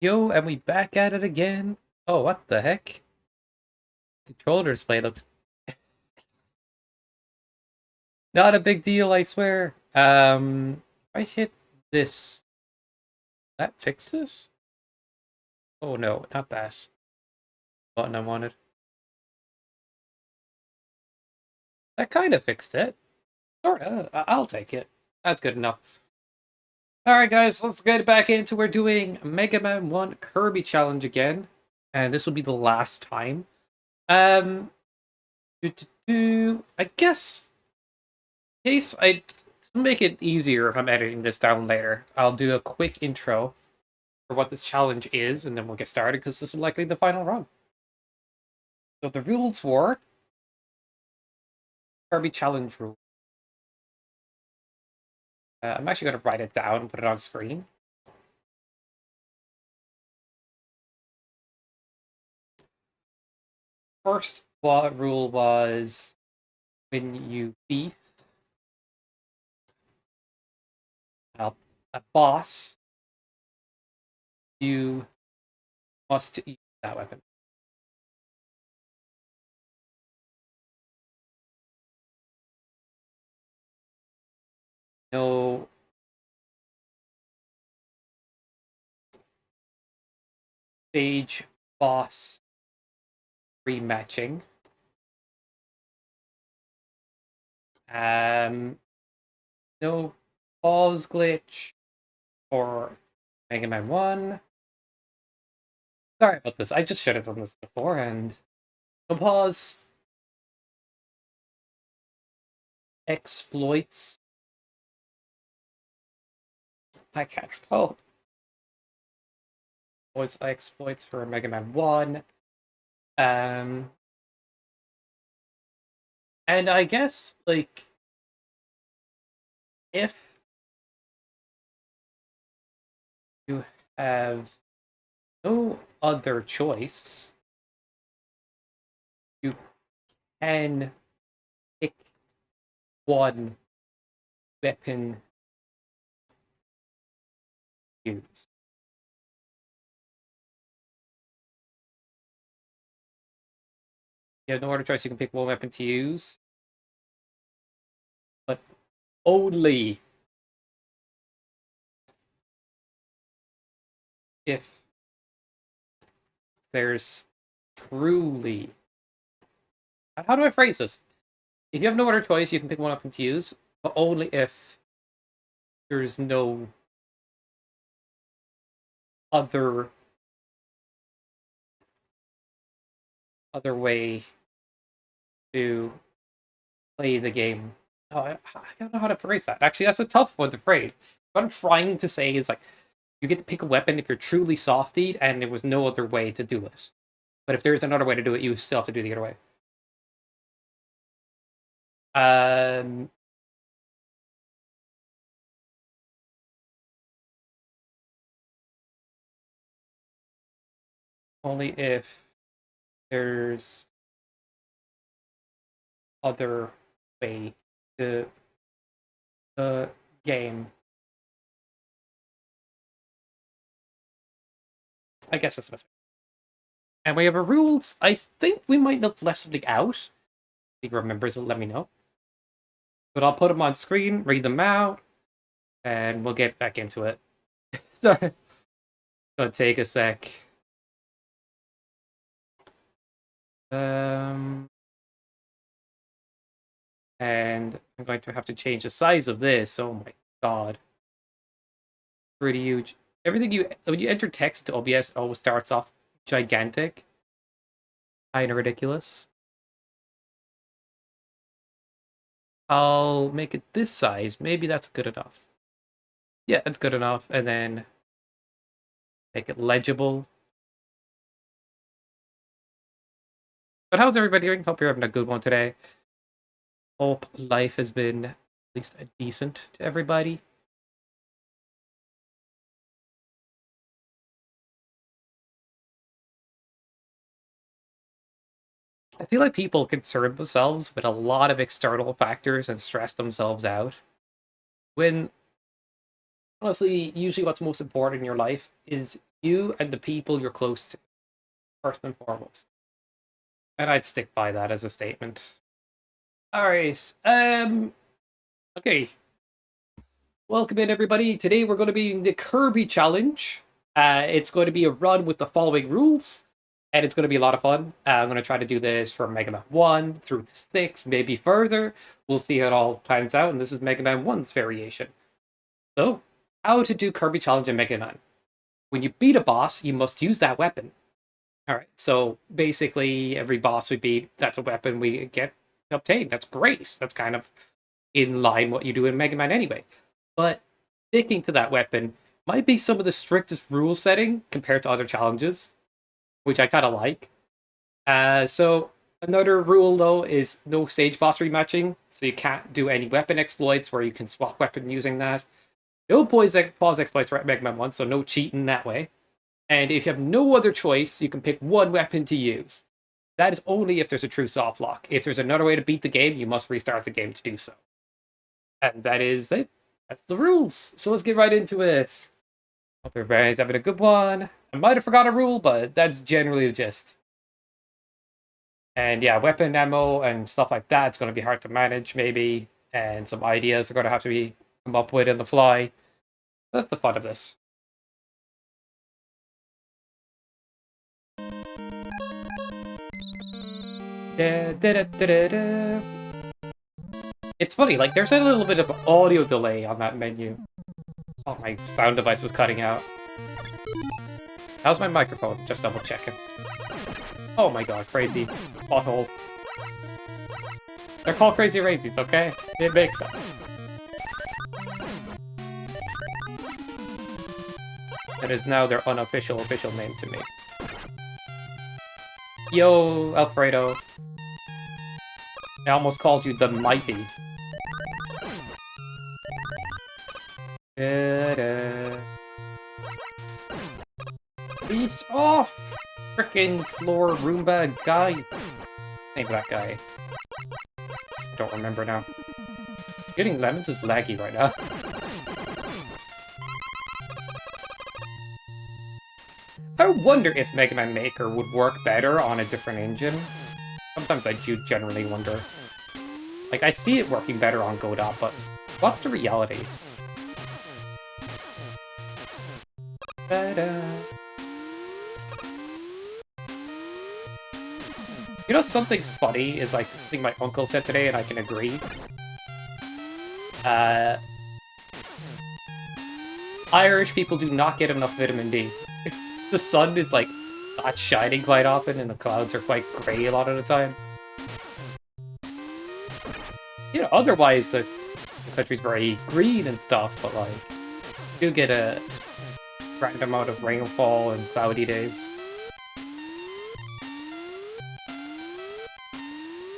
Yo, and we back at it again. Oh, what the heck? Controller display looks not a big deal, I swear. If I hit this, that fix it? Oh no, not that button I wanted. That kind of fixed it. Sorta. I'll take it. That's good enough. Alright guys, let's get back into we're doing Mega Man 1 Kirby Challenge again. And this will be the last time. Um I guess in case I make it easier if I'm editing this down later, I'll do a quick intro for what this challenge is, and then we'll get started because this is likely the final run. So the rules for Kirby Challenge rule. I'm actually going to write it down and put it on screen. First rule was when you beat a boss, you must use that weapon. No stage boss rematching. No pause glitch for Mega Man 1. Sorry about this. I just should have done this before, and no pause exploits. I can't spell. Was exploits for Mega Man 1. And I guess, like, if you have no other choice, you can pick one weapon to use. You have no other choice, you can pick one weapon to use. But only if there's truly... How do I phrase this? If you have no other choice, you can pick one weapon to use, but only if there's no other way to play the game. Oh, I don't know how to phrase that. Actually, that's a tough one to phrase. What I'm trying to say is, like, you get to pick a weapon if you're truly softied and there was no other way to do it. But if there's another way to do it, you still have to do the other way. Only if there's other way to the game. I guess that's the best way. And we have our rules. I think we might have left something out. If he remembers it, let me know. But I'll put them on screen, read them out, and we'll get back into it. So, it'll take a sec. And I'm going to have to change the size of this. Oh my god. Pretty huge. Everything when you enter text to OBS, it always starts off gigantic. Kinda ridiculous. I'll make it this size. Maybe that's good enough. Yeah, that's good enough. And then make it legible. But how's everybody doing? Hope you're having a good one today. Hope life has been at least decent to everybody. I feel like people concern themselves with a lot of external factors and stress themselves out. When, honestly, usually what's most important in your life is You and the people you're close to, first and foremost. And I'd stick by that as a statement. Alright, okay. Welcome in, everybody. Today we're going to be in the Kirby challenge. It's going to be a run with the following rules, and it's going to be a lot of fun. I'm going to try to do this from Mega Man 1 through to 6, maybe further. We'll see how it all plans out, and this is Mega Man 1's variation. So, how to do Kirby challenge in Mega Man. When you beat a boss, you must use that weapon. Alright, so basically every boss we beat, that's a weapon we get to obtain. That's great. That's kind of in line what you do in Mega Man anyway. But sticking to that weapon might be some of the strictest rule setting compared to other challenges, which I kind of like. So another rule, though, is no stage boss rematching, so you can't do any weapon exploits where you can swap weapon using that. No pause exploits for Mega Man 1, so no cheating that way. And if you have no other choice, you can pick one weapon to use. That is only if there's a true soft lock. If there's another way to beat the game, you must restart the game to do so. And that is it. That's the rules. So let's get right into it. Hope everybody's having a good one. I might have forgot a rule, but that's generally the gist. And yeah, weapon ammo and stuff like that, it's going to be hard to manage, maybe. And some ideas are going to have to be come up with on the fly. That's the fun of this. It's funny, like, there's a little bit of audio delay on that menu. Oh, my sound device was cutting out. How's my microphone? Just double checking. Oh my god, crazy pothole. They're called Crazy Raisies, okay? It makes sense. That is now their unofficial official name to me. Yo, Alfredo. I almost called you the Mighty. Peace off! Frickin' floor Roomba guy. Name of that guy. I don't remember now. Getting lemons is laggy right now. I wonder if Mega Man Maker would work better on a different engine. Sometimes I do generally wonder. Like, I see it working better on Godot, but what's the reality? Ta-da. You know, something's funny is like something my uncle said today, and I can agree. Irish people do not get enough vitamin D. The sun is like not shining quite often, and the clouds are quite grey a lot of the time. You know, otherwise the country's very green and stuff, but like, you do get a random amount of rainfall and cloudy days.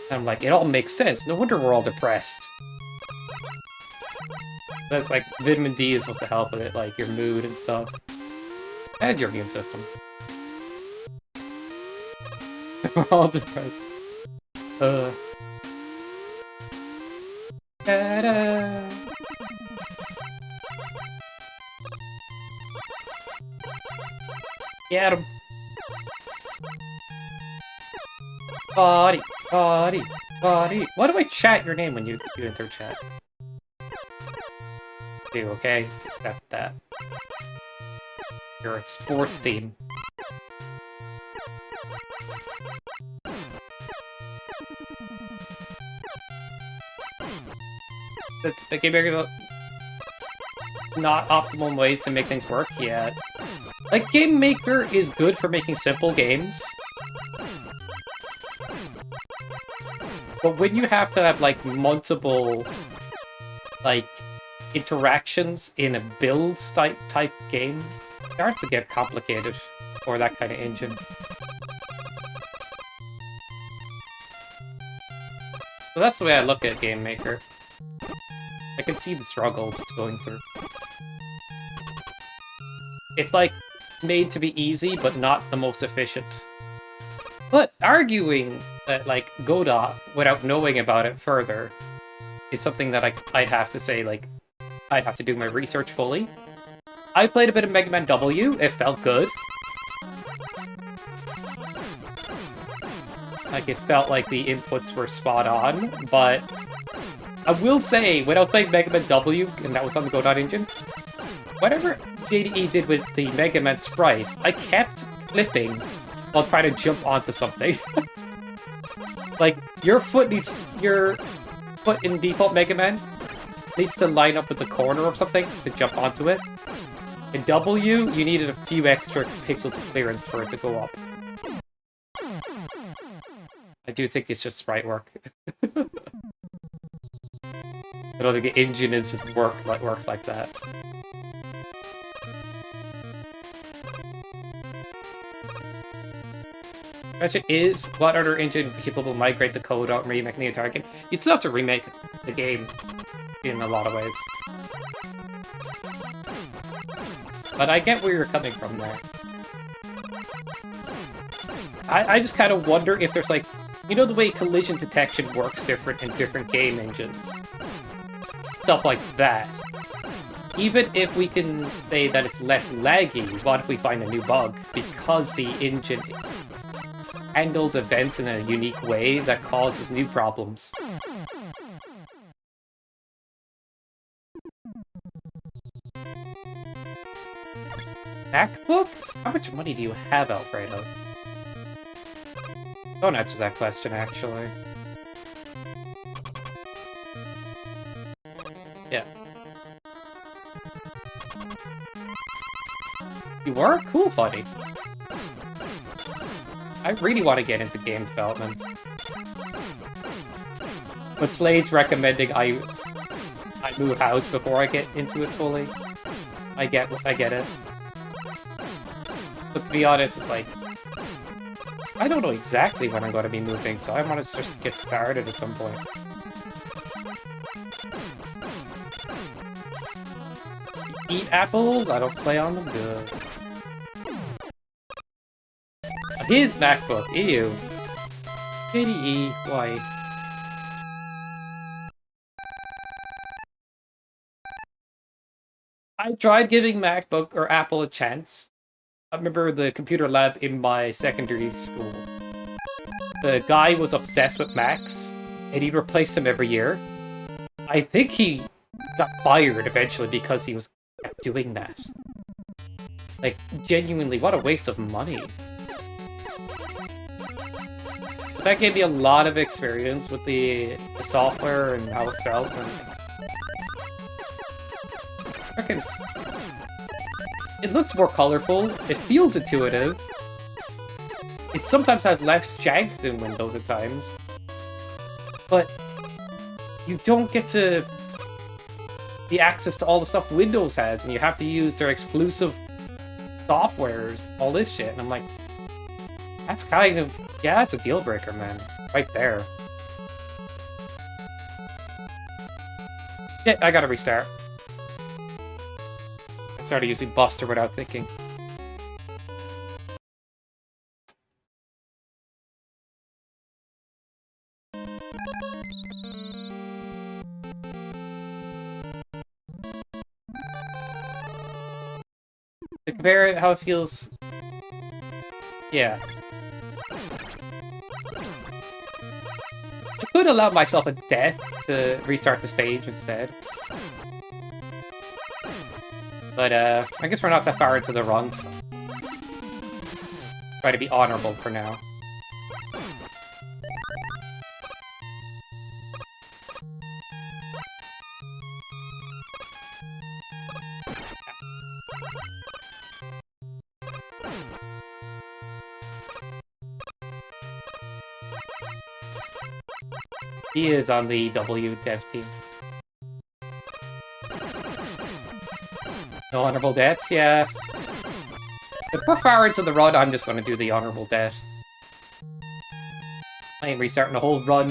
And I'm like, it all makes sense. No wonder we're all depressed. That's like, vitamin D is supposed to help with it, like your mood and stuff. And your immune system. We're all depressed. Ta-da! Get him! Body, body, body. Why do I chat your name when you enter chat? Do, okay? Accept that. You're at sports team. The Game Maker not optimal ways to make things work yet. Like, Game Maker is good for making simple games. But when you have to have, like, multiple, like, interactions in a build type game, it starts to get complicated for that kind of engine. So that's the way I look at Game Maker. I can see the struggles it's going through. It's like made to be easy, but not the most efficient. But arguing that, like, Godot, without knowing about it further, is something that I'd have to say, like, I'd have to do my research fully. I played a bit of Mega Man W. It felt good. Like, it felt like the inputs were spot on, but I will say, when I was playing Mega Man W, and that was on the Godot engine, whatever JDE did with the Mega Man sprite, I kept flipping while trying to jump onto something. Like, your foot in default Mega Man needs to line up with the corner of something to jump onto it. In W, you needed a few extra pixels of clearance for it to go up. I do think it's just sprite work. I don't think the engine is just works like that. Question is, what other engine people will migrate the code out and remake the entire game? You'd still have to remake the game in a lot of ways. But I get where you're coming from there. I just kind of wonder if there's like, you know the way collision detection works different in different game engines? Stuff like that. Even if we can say that it's less laggy, what if we find a new bug? Because the engine handles events in a unique way that causes new problems. MacBook? How much money do you have, Alfredo? Don't answer that question, actually. Yeah. You were? Cool, buddy. I really want to get into game development. But Slade's recommending I move house before I get into it fully. I get it. But to be honest, it's like, I don't know exactly when I'm going to be moving, so I want to just get started at some point. Eat apples? I don't play on them good. His MacBook, ew. JDE, why? I tried giving MacBook or Apple a chance. I remember the computer lab in my secondary school. The guy was obsessed with Macs, and he replaced them every year. I think he got fired eventually because he was kept doing that. Like, genuinely, what a waste of money. But that gave me a lot of experience with the software and how it felt. And freaking, it looks more colorful. It feels intuitive. It sometimes has less jank than Windows at times. But you don't get to the access to all the stuff Windows has, and you have to use their exclusive softwares, all this shit. And I'm like, that's kind of, yeah, it's a deal breaker, man. Right there. Yeah, I gotta restart. I started using Buster without thinking. To compare it, how it feels... Yeah. I could allow myself a death to restart the stage instead. But, I guess we're not that far into the runs. Try to be honorable for now. He is on the W dev team. No honorable deaths, yeah. If we're far into the run, I'm just going to do the honorable death. I ain't restarting the whole run.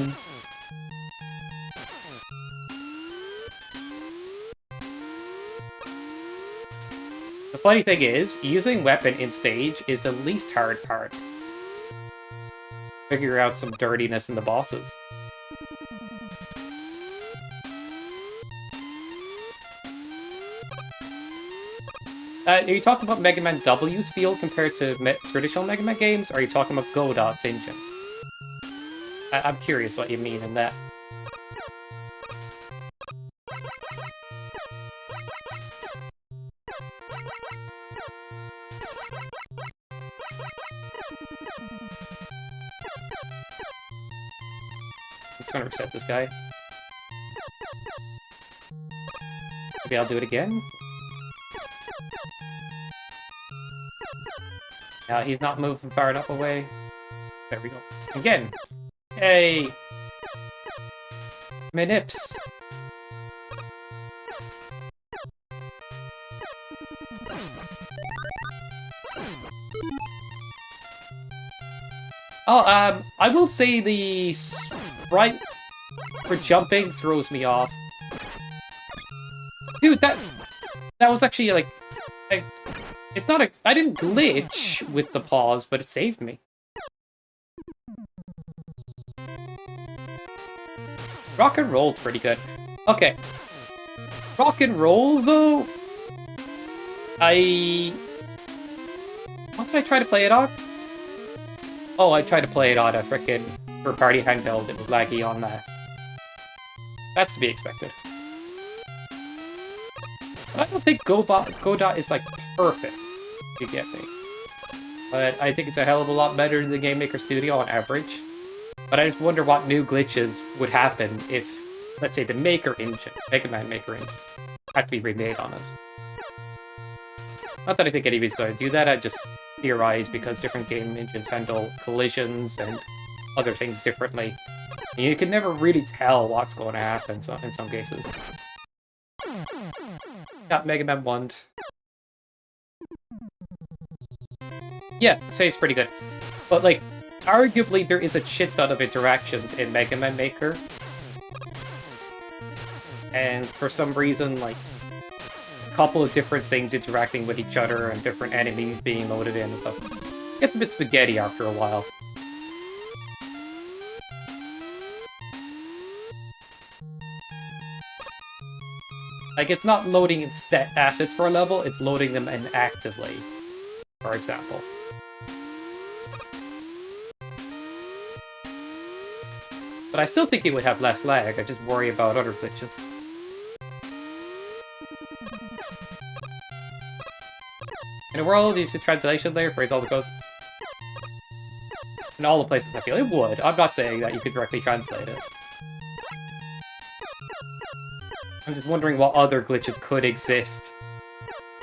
The funny thing is, using weapon in stage is the least hard part. Figure out some dirtiness in the bosses. Are you talking about Mega Man W's feel compared to traditional Mega Man games, or are you talking about Godot's engine? I'm curious what you mean in that. I'm just gonna reset this guy. Maybe I'll do it again. He's not moving far enough away. There we go. Again. Hey! Minips! Oh, I will say the sprite for jumping throws me off. Dude, that was actually, like... it's not a... I didn't glitch with the pause, but it saved me. Rock and roll's pretty good. Okay. Rock and roll, though... What did I try to play it on? Oh, I tried to play it on a frickin' third-party handheld. It was laggy on that. That's to be expected. But I don't think Godot is, like, perfect, if you get me. But I think it's a hell of a lot better than the Game Maker Studio on average. But I just wonder what new glitches would happen if, let's say, the Maker engine, Mega Man Maker engine, had to be remade on it. Not that I think anybody's going to do that, I just theorize because different game engines handle collisions and other things differently. And you can never really tell what's going to happen in some cases. Got Mega Man 1. Yeah, say it's pretty good. But, like, arguably there is a shit ton of interactions in Mega Man Maker. And for some reason, like, a couple of different things interacting with each other and different enemies being loaded in and stuff. It gets a bit spaghetti after a while. Like, it's not loading in set assets for a level, it's loading them inactively, for example. But I still think it would have less lag, I just worry about other glitches. In a world, use a translation layer, phrase all the codes. In all the places I feel it would. I'm not saying that you could directly translate it. I'm just wondering what other glitches could exist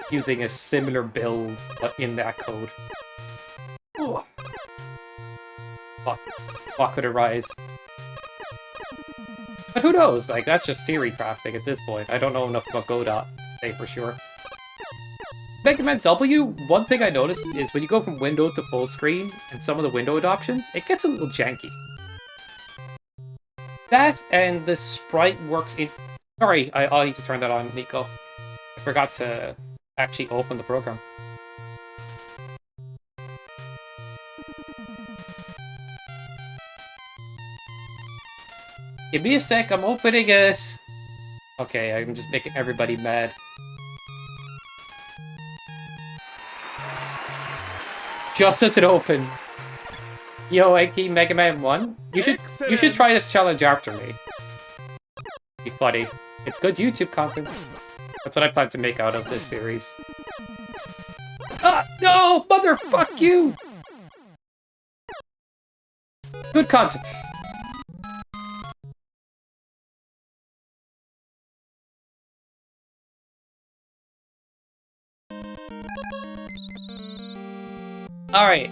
using a similar build, but in that code. Oh. What could arise? But who knows? Like, that's just theory crafting at this point. I don't know enough about Godot to say for sure. Mega Man W, one thing I noticed is when you go from window to full screen, and some of the window options, it gets a little janky. That, and the sprite works in... Sorry, I'll need to turn that on, Nico. I forgot to actually open the program. Give me a sec, I'm opening it! Okay, I'm just making everybody mad. Just as it opened. Yo, Enki, Mega Man 1? You should try this challenge after me. Be funny. It's good YouTube content. That's what I plan to make out of this series. Ah! No! Motherfuck you! Good content. Alright.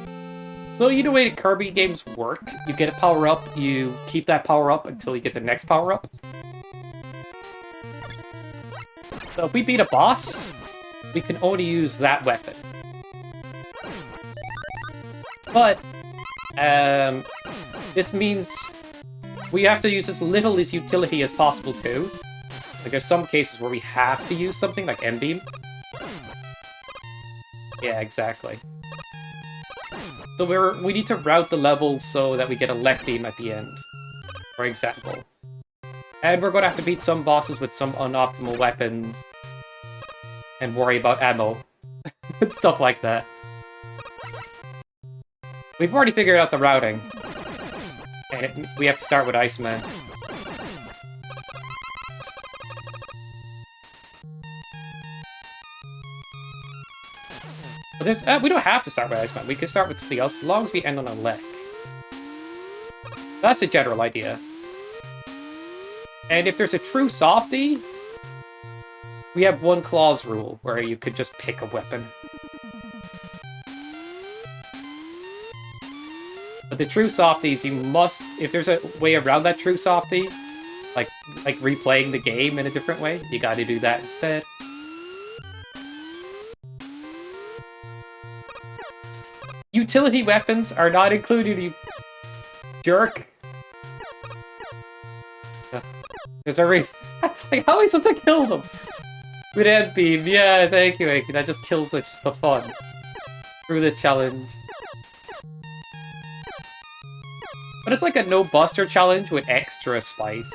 So you know the way the Kirby games work. You get a power-up, you keep that power-up until you get the next power-up. So if we beat a boss, we can only use that weapon. But, this means we have to use as little as utility as possible too. Like there's some cases where we have to use something like M-Beam. Yeah, exactly. So we need to route the level so that we get a Left Beam at the end, for example. And we're going to have to beat some bosses with some unoptimal weapons and worry about ammo. and stuff like that. We've already figured out the routing. And we have to start with Iceman. But there's, we don't have to start with Iceman. We can start with something else as long as we end on a lick. That's the general idea. And if there's a true softie, we have one clause rule where you could just pick a weapon. But the true softies, you must, if there's a way around that true softie, like replaying the game in a different way, you gotta do that instead. Utility weapons are not included, you jerk. Because like, how am I supposed to kill them? With End Beam, yeah, thank you, Aki. That just kills the fun through this challenge. But it's like a no-buster challenge with extra spice.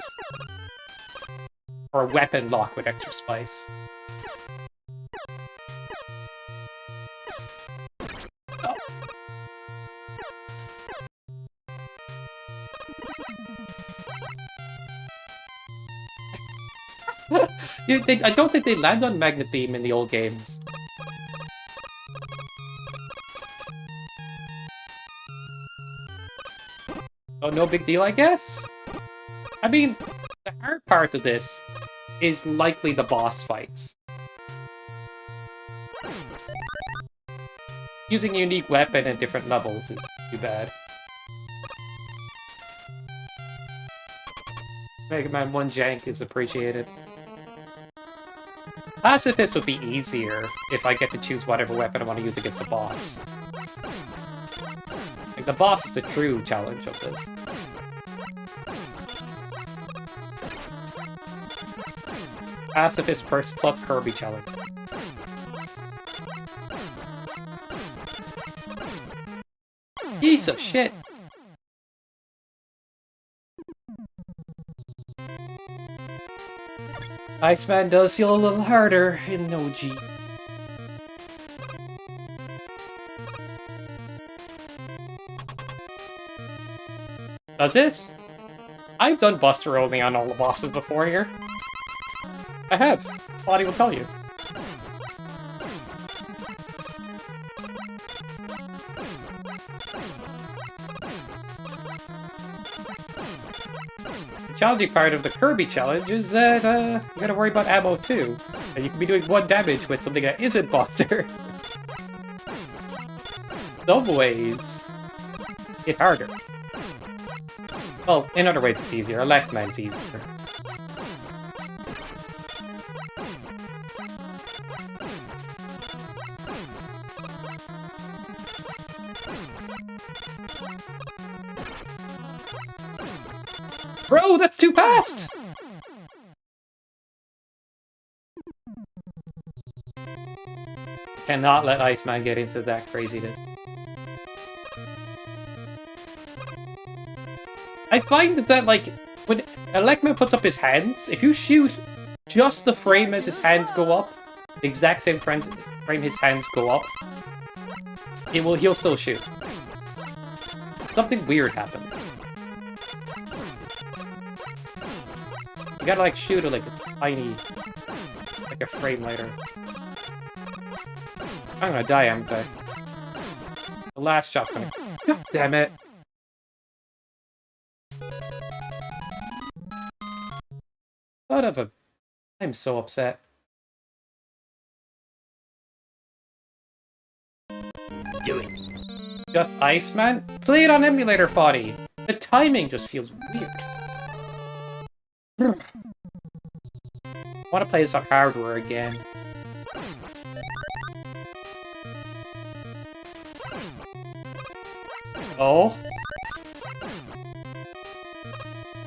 Or a weapon lock with extra spice. I don't think they land on Magnet Beam in the old games. Oh, no big deal, I guess? I mean, the hard part of this is likely the boss fights. Using a unique weapon at different levels is too bad. Mega Man 1 jank is appreciated. Pacifist would be easier if I get to choose whatever weapon I want to use against the boss. Like, the boss is the true challenge of this. Pacifist plus Kirby challenge. Piece of shit! Iceman does feel a little harder in OG. Does it? I've done Buster only on all the bosses before here. I have. Lottie will tell you. The challenging part of the Kirby challenge is that you gotta worry about ammo too. And you can be doing 1 damage with something that isn't Buster. Some ways, it's harder. Well, in other ways it's easier. A left man's easier. Bro, that's too fast! Cannot let Iceman get into that craziness. I find that, like, when Electman puts up his hands, if you shoot just the frame as his hands go up, the exact same frame his hands go up, he'll still shoot. Something weird happens. You gotta, like, shoot it like a tiny... like a frame later. I'm gonna die, am I? The last shot's gonna... God damn it! Son of a... I'm so upset. Do it. Just Iceman? Play it on emulator, Foddy! The timing just feels weird. I want to play this on hardware again. Oh?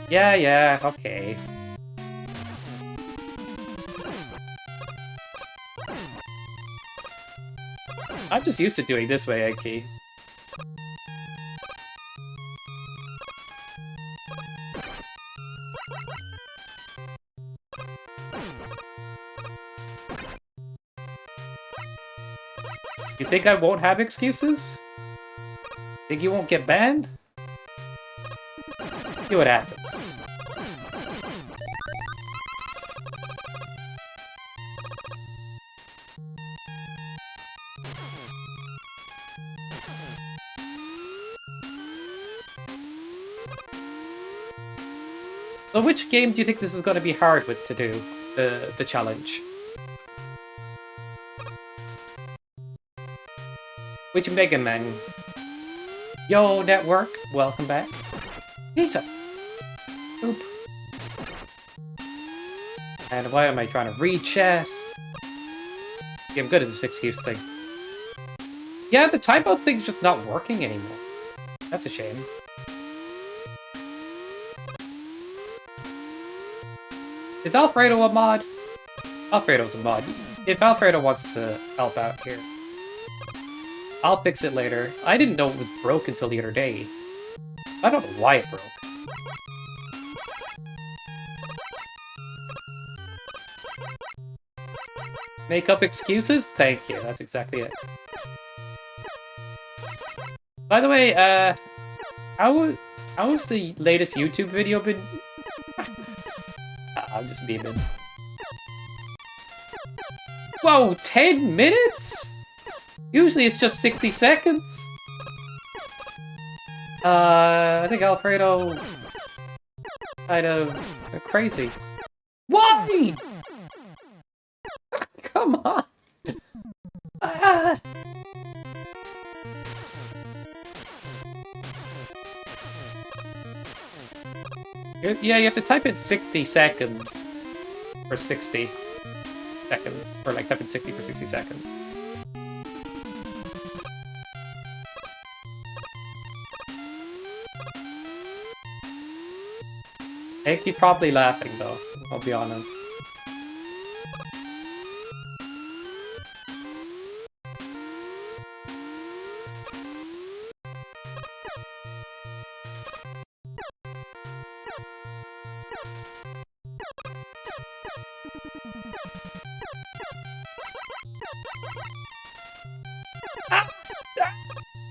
Yeah, okay. I'm just used to doing this way, Aki. You think I won't have excuses? Think you won't get banned? See what happens. So which game do you think this is going to be hard with to do, the challenge? Which Mega Man? Yo, network, welcome back. Pizza! Oop. And why am I trying to read chat? Yeah, I'm good at this excuse thing. Yeah, the typo thing's just not working anymore. That's a shame. Is Alfredo a mod? Alfredo's a mod. If Alfredo wants to help out here, I'll fix it later. I didn't know it was broke until the other day. I don't know why it broke. Make up excuses? Thank you, that's exactly it. By the way, how's the latest YouTube video been? I'm just memeing. Whoa, 10 minutes? Usually it's just 60 seconds. I think Alfredo kind of crazy. Why? Come on. Ah. Yeah, you have to type in 60 seconds for 60 seconds. Or like type in 60 for 60 seconds. I think he's probably laughing though, I'll be honest.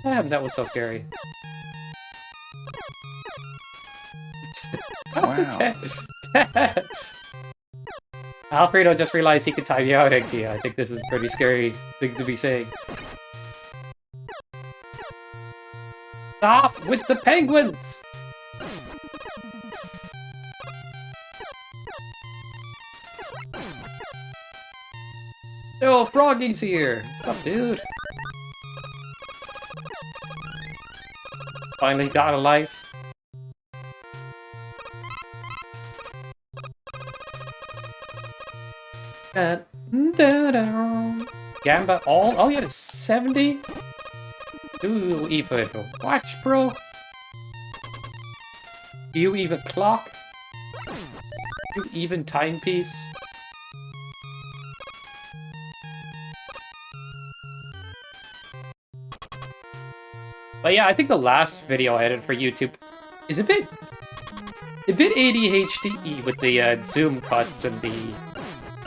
Damn, that was so scary. Wow. Alfredo just realized he could time you out, Enki. I think this is a pretty scary thing to be saying. Stop with the penguins! Oh, Froggy's here! What's up, dude? Finally got a life. Gamba all? Oh yeah, it's 70? Do even watch, bro? Do you even clock? Do you even timepiece? But yeah, I think the last video I edited for YouTube is a bit ADHD with the zoom cuts and the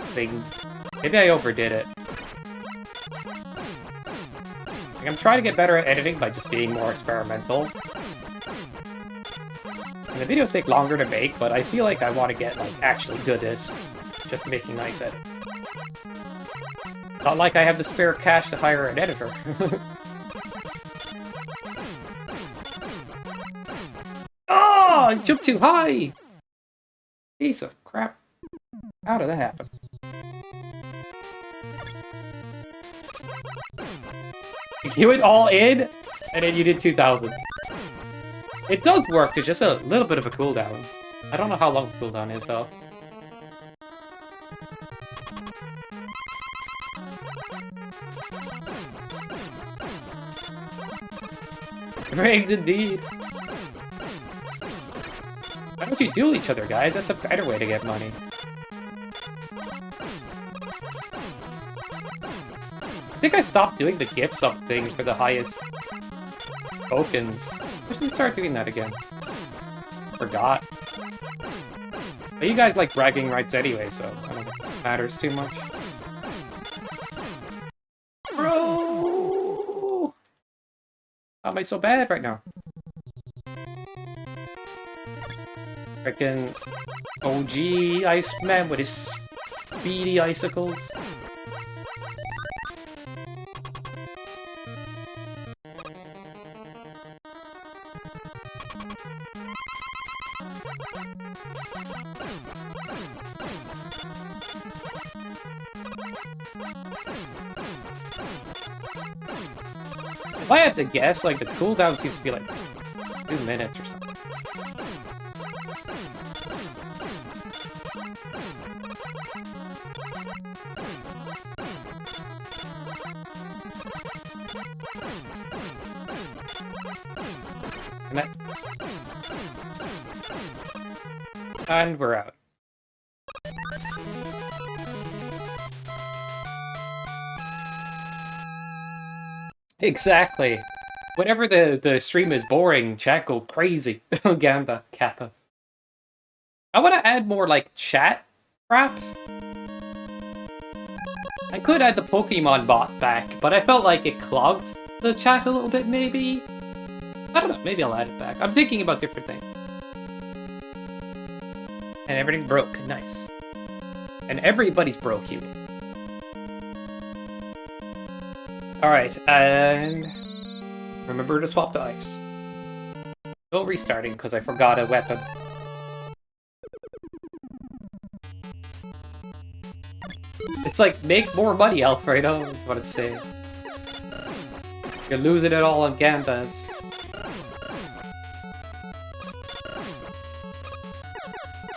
thing. Maybe I overdid it. Like, I'm trying to get better at editing by just being more experimental. And the videos take longer to make, but I feel like I want to get like actually good at just making nice edits. Not like I have the spare cash to hire an editor. Oh, I jumped too high! Piece of crap. How did that happen? You went all in, and then you did 2,000. It does work, there's just a little bit of a cooldown. I don't know how long the cooldown is, though. Rigged indeed. Why don't you duel each other, guys? That's a better way to get money. I think I stopped doing the gift sub thing for the highest tokens. I should start doing that again. Forgot. But you guys like bragging rights anyway, so I don't think it matters too much. Bro! How am I so bad right now? Frickin' OG Iceman with his speedy icicles. If I had to guess, like, the cooldown seems to be like 2 minutes or something. And we're out. Exactly. Whenever the stream is boring, chat go crazy. Gamba, Kappa. I want to add more, like, chat crap. I could add the Pokemon bot back, but I felt like it clogged the chat a little bit, maybe? I don't know, maybe I'll add it back. I'm thinking about different things. And everything broke, nice. And everybody's broke here. Alright, and remember to swap the ice. No restarting, because I forgot a weapon. It's like, make more money, Alfredo, that's what it's saying. You're losing it all on Gambas.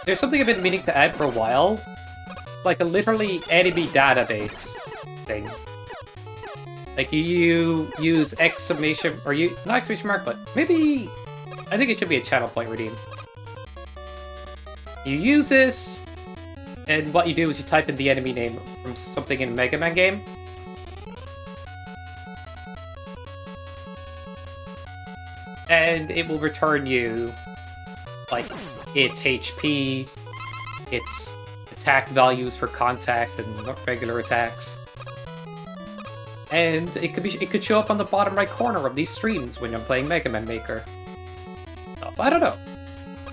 There's something I've been meaning to add for a while. Like a literally enemy database thing. Like you use exclamation, or you, not exclamation mark, but maybe, I think it should be a channel point redeem. You use it, and what you do is you type in the enemy name from something in a Mega Man game. And it will return you, like, its HP, its attack values for contact and regular attacks. And it could show up on the bottom right corner of these streams when I'm playing Mega Man Maker. So, I don't know.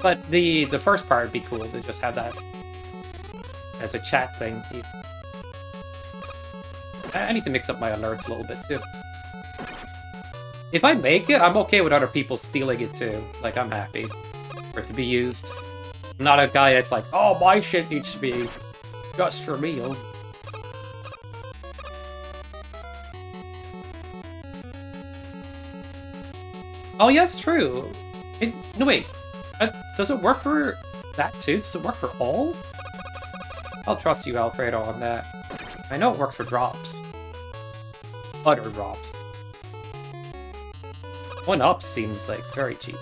But the first part would be cool to just have that as a chat thing. I need to mix up my alerts a little bit too. If I make it, I'm okay with other people stealing it too. Like, I'm happy for it to be used. I'm not a guy that's like, oh, my shit needs to be just for me. Oh, yes, true. No, wait. Does it work for that too? Does it work for all? I'll trust you, Alfredo, on that. I know it works for drops. Other drops. 1-up seems like very cheap.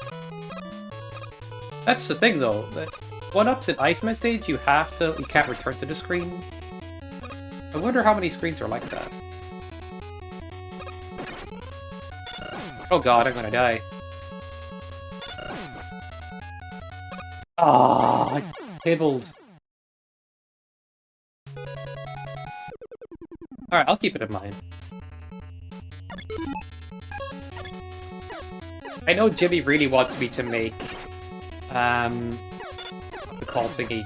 That's the thing though, that 1-ups in Iceman stage you can't return to the screen. I wonder how many screens are like that. Oh god, I'm gonna die. Ah, I pibbled. Alright, I'll keep it in mind. I know Jimmy really wants me to make, the call thingy.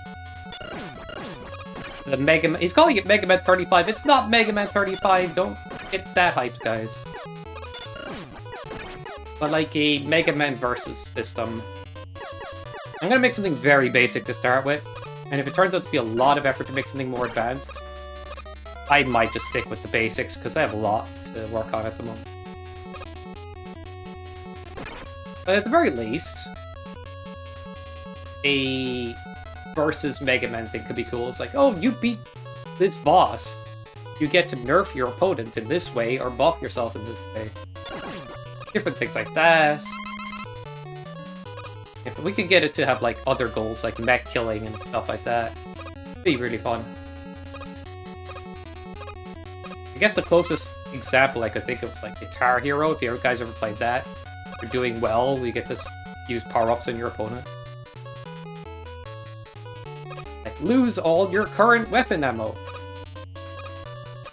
The Mega Man, he's calling it Mega Man 35. It's not Mega Man 35, don't get that hyped, guys. But like a Mega Man versus system. I'm gonna make something very basic to start with, and if it turns out to be a lot of effort to make something more advanced, I might just stick with the basics, because I have a lot to work on at the moment. But at the very least, a versus Mega Man thing could be cool. It's like, oh, you beat this boss. You get to nerf your opponent in this way, or buff yourself in this way. Different things like that. If we could get it to have, like, other goals, like mech killing and stuff like that, it'd be really fun. I guess the closest example I could think of is, like, Guitar Hero, if you guys ever played that. If you're doing well, you get to use power-ups on your opponent. Like, lose all your current weapon ammo.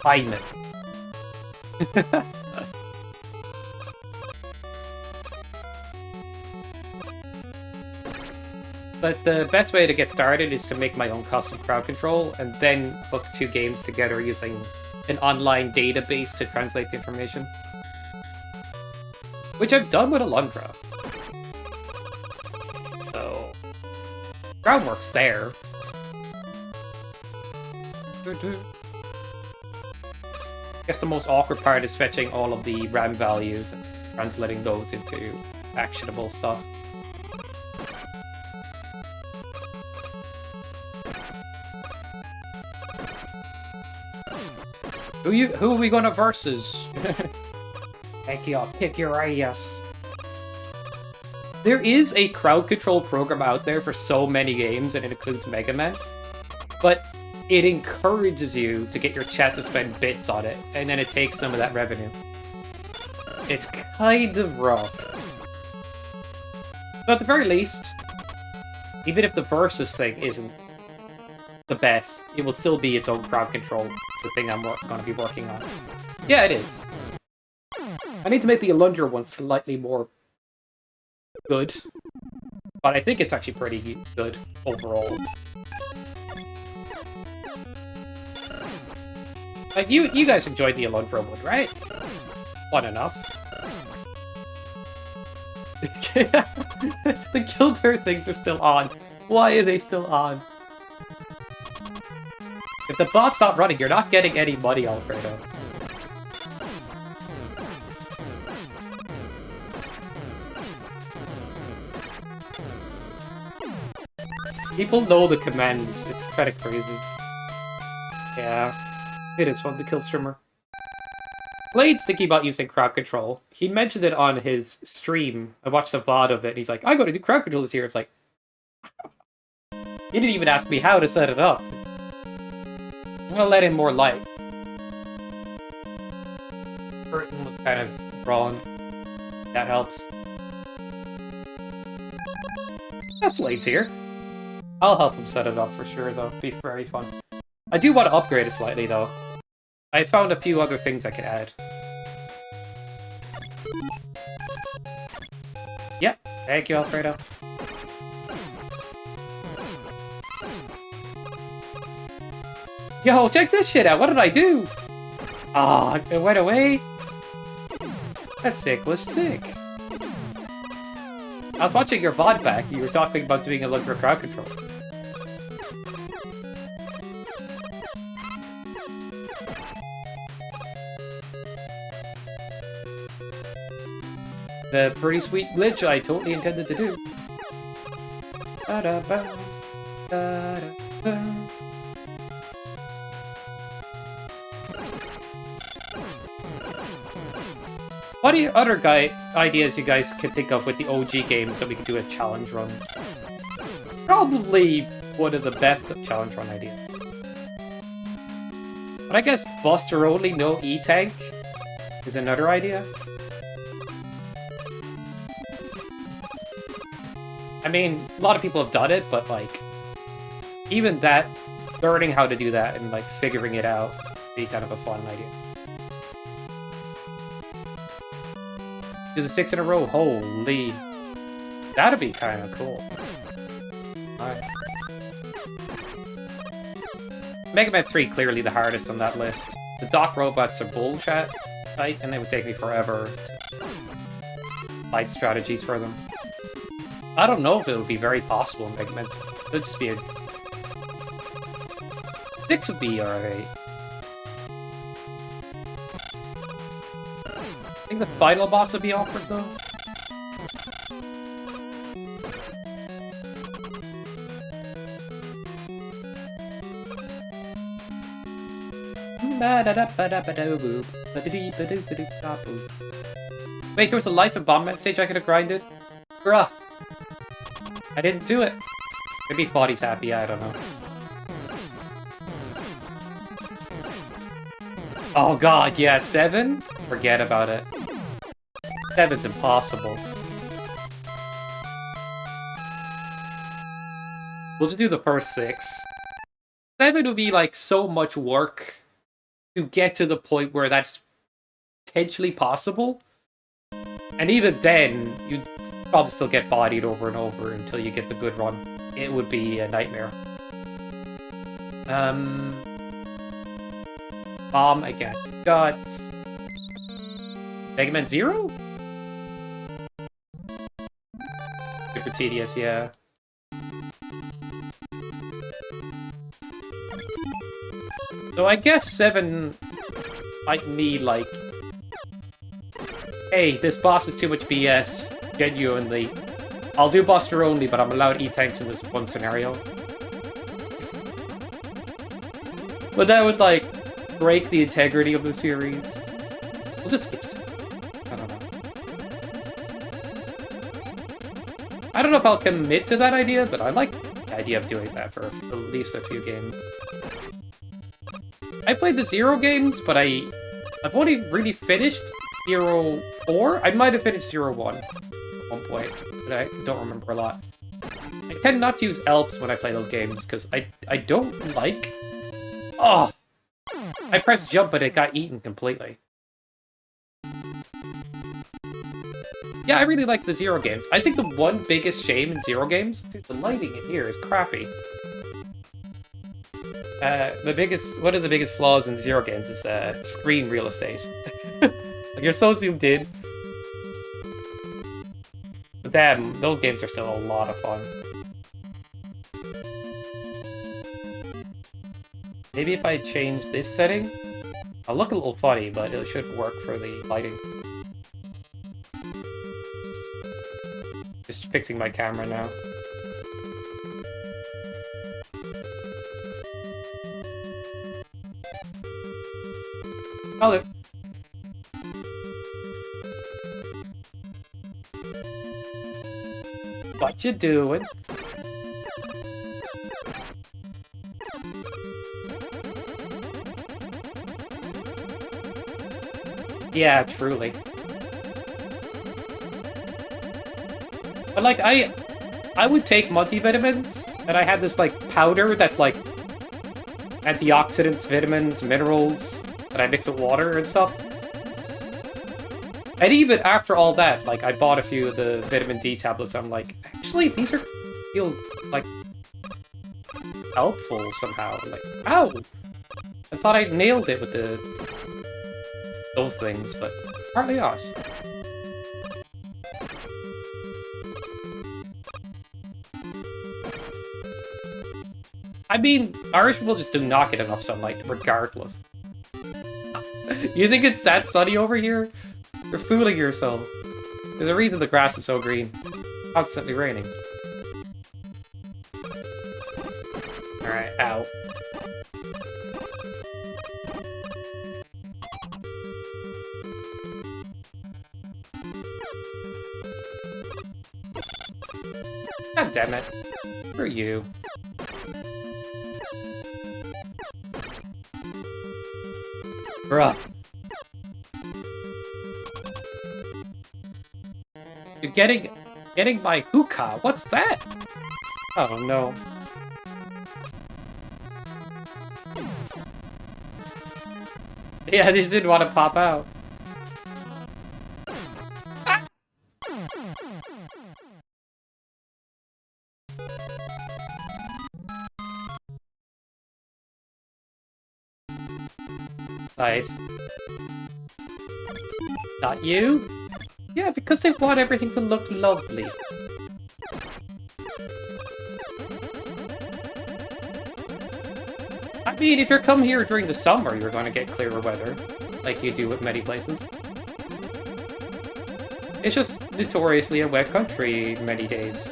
Time it. But the best way to get started is to make my own custom crowd control and then hook 2 games together using an online database to translate the information. Which I've done with Alundra. So, groundwork's there. I guess the most awkward part is fetching all of the RAM values and translating those into actionable stuff. Who are we gonna versus? Heck yeah, kick your ass. There is a crowd control program out there for so many games, and it includes Mega Man. But it encourages you to get your chat to spend bits on it, and then it takes some of that revenue. It's kind of rough. But at the very least, even if the versus thing isn't the best, it will still be its own crowd control, the thing I'm going to be working on. Yeah, it is. I need to make the Alundra one slightly more good, but I think it's actually pretty good overall. Like, you guys enjoyed the Alundra one, right? Fun enough. The Killbear things are still on. Why are they still on? If the bot's not running, you're not getting any money, Alfredo. People know the commands. It's kind of crazy. Yeah. It is fun to kill streamer. Blade's thinking about using crowd control. He mentioned it on his stream. I watched a VOD of it, and he's like, I'm going to do crowd control this year. It's like... He didn't even ask me how to set it up. I'm gonna let in more light. Curtain was kind of wrong. That helps. Slade's here. I'll help him set it up for sure, though. It'll be very fun. I do want to upgrade it slightly, though. I found a few other things I could add. Yep. Thank you, Alfredo. Yo, check this shit out. What did I do? Ah, it went away. That sick was sick. I was watching your VOD back. You were talking about doing a Alundra crowd control. The pretty sweet glitch I totally intended to do. Ba-da-ba, ba-da-ba. What other ideas you guys can think of with the OG games that we could do as challenge runs? Probably one of the best of challenge run ideas. But I guess Buster only, no E-Tank is another idea. I mean, a lot of people have done it, but like, even that, learning how to do that and like figuring it out would be kind of a fun idea. Do the 6 in a row, holy. That'd be kind of cool. Alright. Mega Man 3 clearly the hardest on that list. The Doc robots are bullshit, right? And it would take me forever to fight strategies for them. I don't know if it would be very possible in Mega Man 3. It would just be a... 6 would be alright. I think the final boss would be awkward, though. Wait, there was a Life and Bomb Man stage I could have grinded? Bruh. I didn't do it. Maybe Body's happy, I don't know. Oh god, yeah, 7? Forget about it. 7's impossible. We'll just do the first 6. 7 would be like so much work to get to the point where that's potentially possible. And even then, you'd probably still get bodied over and over until you get the good run. it would be a nightmare. Bomb against Guts. Mega Man Zero? Super tedious, yeah. So I guess 7 might need, like... Hey, this boss is too much BS. Genuinely. I'll do Buster only, but I'm allowed E-Tanks in this one scenario. But that would, like, break the integrity of the series. We'll just skip it. I don't know. I don't know if I'll commit to that idea, but I like the idea of doing that for at least a few games. I played the Zero games, but I've only really finished Zero 4. I might have finished Zero 1 at one point, but I don't remember a lot. I tend not to use elves when I play those games, because I don't like... Oh! I pressed jump, but it got eaten completely. Yeah, I really like the Zero games. I think the one biggest shame in Zero games, dude, the lighting in here is crappy. One of the biggest flaws in Zero games is screen real estate. Like, you're so zoomed in. But damn, those games are still a lot of fun. Maybe if I change this setting, I'll look a little funny, but it should work for the lighting. Just fixing my camera now. Hello. What you doing? Yeah, truly. But like, I would take multivitamins, and I had this like powder that's like antioxidants, vitamins, minerals that I mix with water and stuff. And even after all that, like, I bought a few of the vitamin D tablets. I'm like, actually, these feel like helpful somehow. Like, ow! I thought I nailed it with those things, but apparently not. I mean, Irish people just do not get enough sunlight, regardless. You think it's that sunny over here? You're fooling yourself. There's a reason the grass is so green. Constantly raining. Alright, ow. God damn it. For you. Bruh. You're getting my hookah. What's that? Oh no. Yeah, these didn't want to pop out. Ah! Right. Not you? Yeah, because they want everything to look lovely. I mean, if you're come here during the summer, you're going to get clearer weather, like you do with many places. It's just notoriously a wet country many days.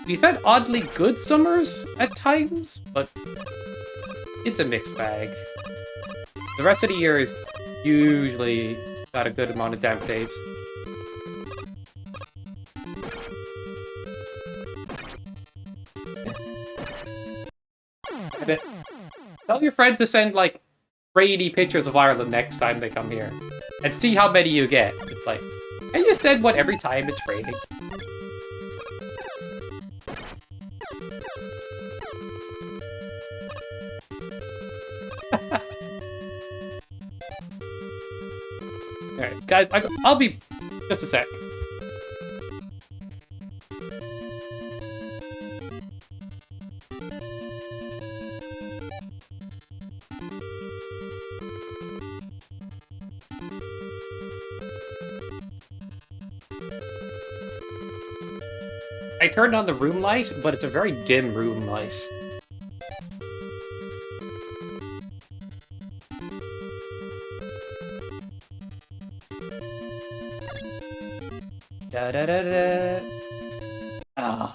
We've had oddly good summers at times, but it's a mixed bag. The rest of the year is usually got a good amount of damp days. Tell your friend to send, like, rainy pictures of Ireland next time they come here. And see how many you get. It's like, can you send one every time it's raining? Alright, guys, I'll be just a sec. I turned on the room light, but it's a very dim room light. Da da da da. Ah.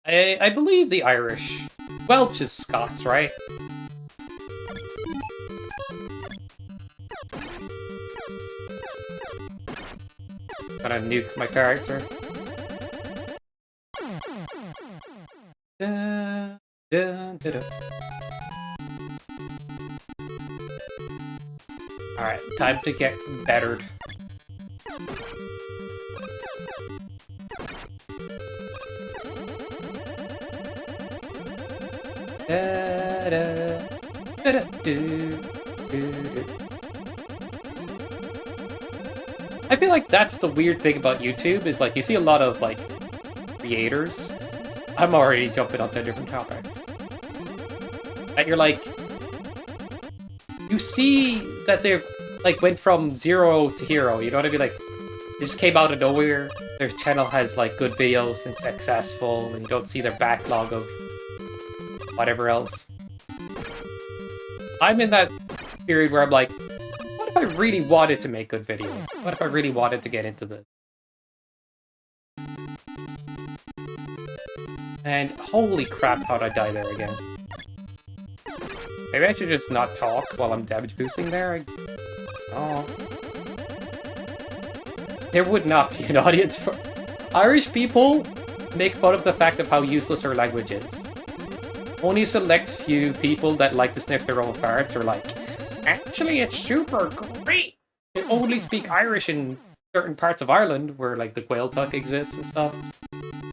I believe the Irish. Welsh is Scots, right? Gonna nuke my character. Da, da, da, da. Alright, time to get bettered. Da, da, da, da, do, do, do. I feel like that's the weird thing about YouTube, is like you see a lot of like creators. I'm already jumping onto a different topic. That you're like, you see that they've like went from 0 to hero, you know what I mean? Like, they just came out of nowhere. Their channel has like good videos and successful, and you don't see their backlog of whatever else. I'm in that period where I'm like, what if I really wanted to make good videos? What if I really wanted to get into this? And holy crap, how'd I die there again? Maybe I should just not talk while I'm damage boosting there. Oh. There would not be an audience for... Irish people make fun of the fact of how useless our language is. Only a select few people that like to sniff their own farts are like, actually, it's super great! They only speak Irish in certain parts of Ireland where, like, the Gaeltacht exists and stuff.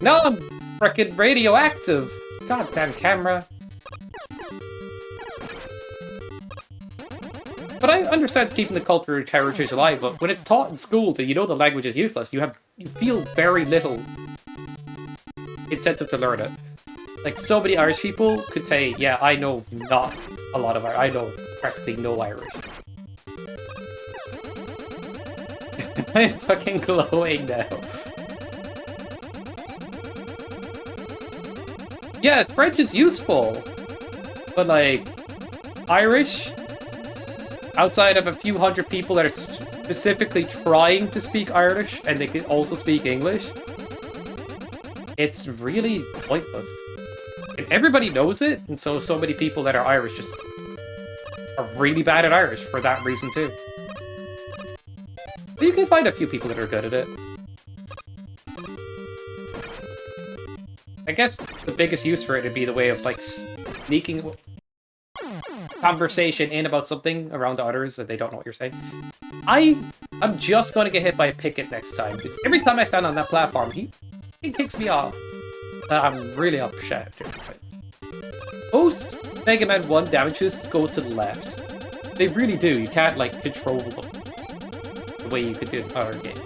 No, I'm frickin' radioactive! Goddamn camera. But I understand keeping the cultural heritage alive, but when it's taught in schools and you know the language is useless, you feel very little incentive to learn it. Like, so many Irish people could say, yeah, I know not a lot of Irish. I know practically no Irish. I'm fucking glowing now. Yeah, French is useful. But, like, Irish, outside of a few hundred people that are specifically trying to speak Irish, and they can also speak English, it's really pointless. And everybody knows it, and so many people that are Irish just are really bad at Irish for that reason too. But you can find a few people that are good at it. I guess the biggest use for it would be the way of like sneaking conversation in about something around to others that they don't know what you're saying. I'm just going to get hit by a picket next time. Every time I stand on that platform, he kicks me off. I'm really upset. Most Mega Man 1 damage boosts go to the left. They really do. You can't, like, control them the way you could do in the power game.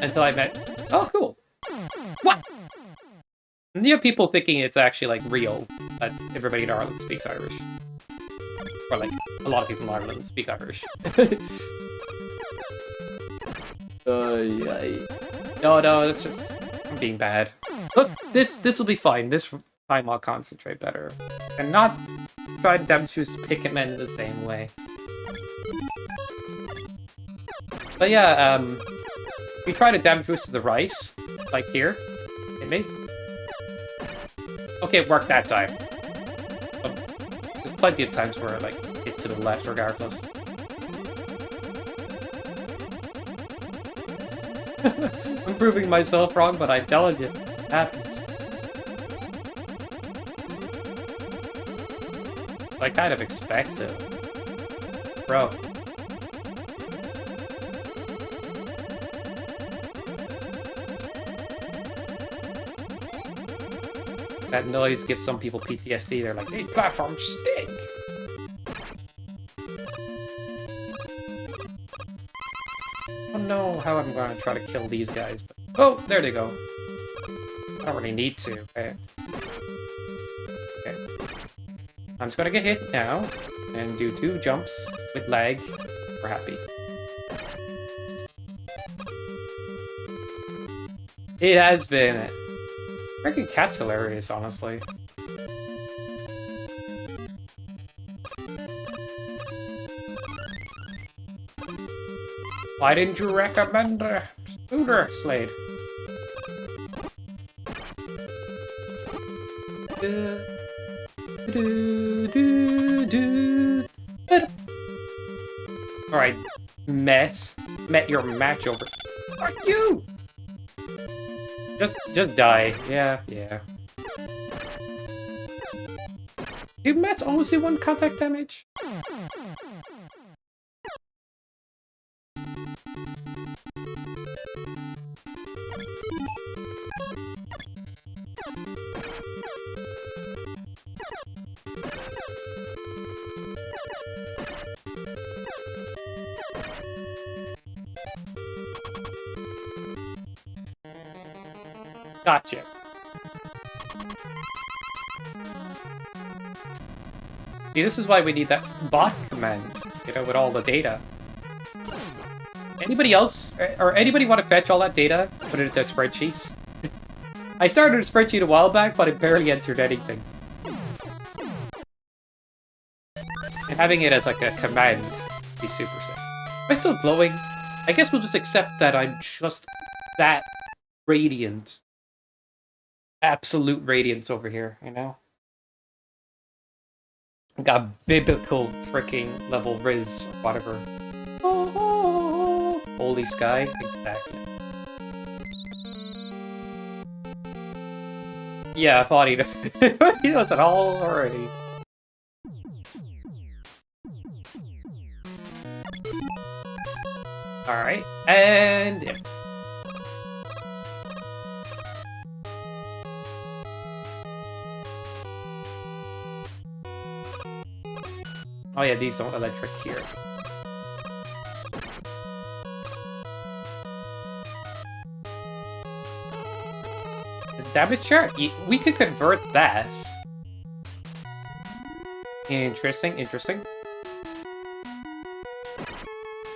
Until I met... Oh, cool. What? And you have people thinking it's actually, like, real. That everybody in Ireland speaks Irish. Or, like, a lot of people in Ireland speak Irish. No, that's just... I'm being bad. Look, this will be fine. This time I'll concentrate better. And not try to damage boost picket men the same way. But yeah, we try to damage boost to the right, like here. Hit me. Okay, it worked that time. There's plenty of times where I like hit to the left regardless. I'm proving myself wrong, but I'm telling you, it happens. I kind of expect it. Bro. That noise gives some people PTSD. They're like, these platforms stink! I don't know how I'm going to try to kill these guys, but... Oh, there they go. I don't really need to. Okay. I'm just gonna get hit now, and do 2 jumps with lag. We're happy. It has been. Freaking cat's hilarious, honestly. Why didn't you recommend Scooter Slade? Alright, met your match over. Fuck you! Just die. Yeah. Do mats always do 1 contact damage? Gotcha. See, this is why we need that bot command, you know, with all the data. Anybody else, or anybody want to fetch all that data, put it into a spreadsheet? I started a spreadsheet a while back, but it barely entered anything. And having it as like a command would be super sick. Am I still glowing? I guess we'll just accept that I'm just that radiant. Absolute radiance over here, you know? Got biblical freaking level Riz, or whatever. Oh, holy sky, exactly. Yeah, I thought he knows it all already. Alright, and... yeah. Oh yeah, these don't electric here. Is damage chart? We could convert that. Interesting.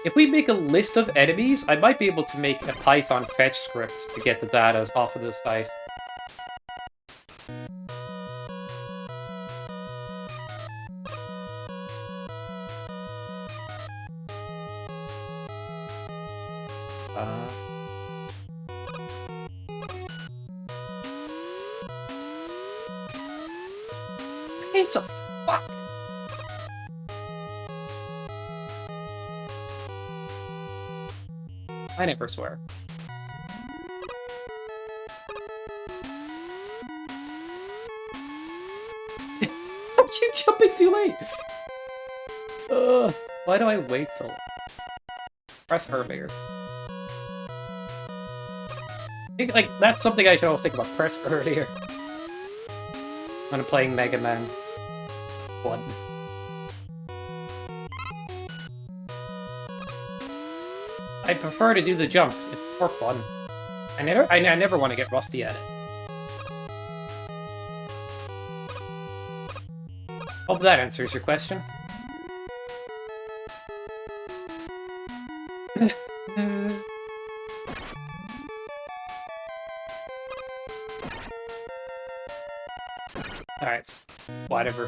If we make a list of enemies, I might be able to make a Python fetch script to get the data off of this side. Piece of fuck! I never swear. You jumping too late! Ugh, why do I wait so long? Press earlier. Like, that's something I should always think about. Press earlier. When I'm playing Mega Man 1. I prefer to do the jump. It's more fun. I never want to get rusty at it. Hope that answers your question. Alright, whatever.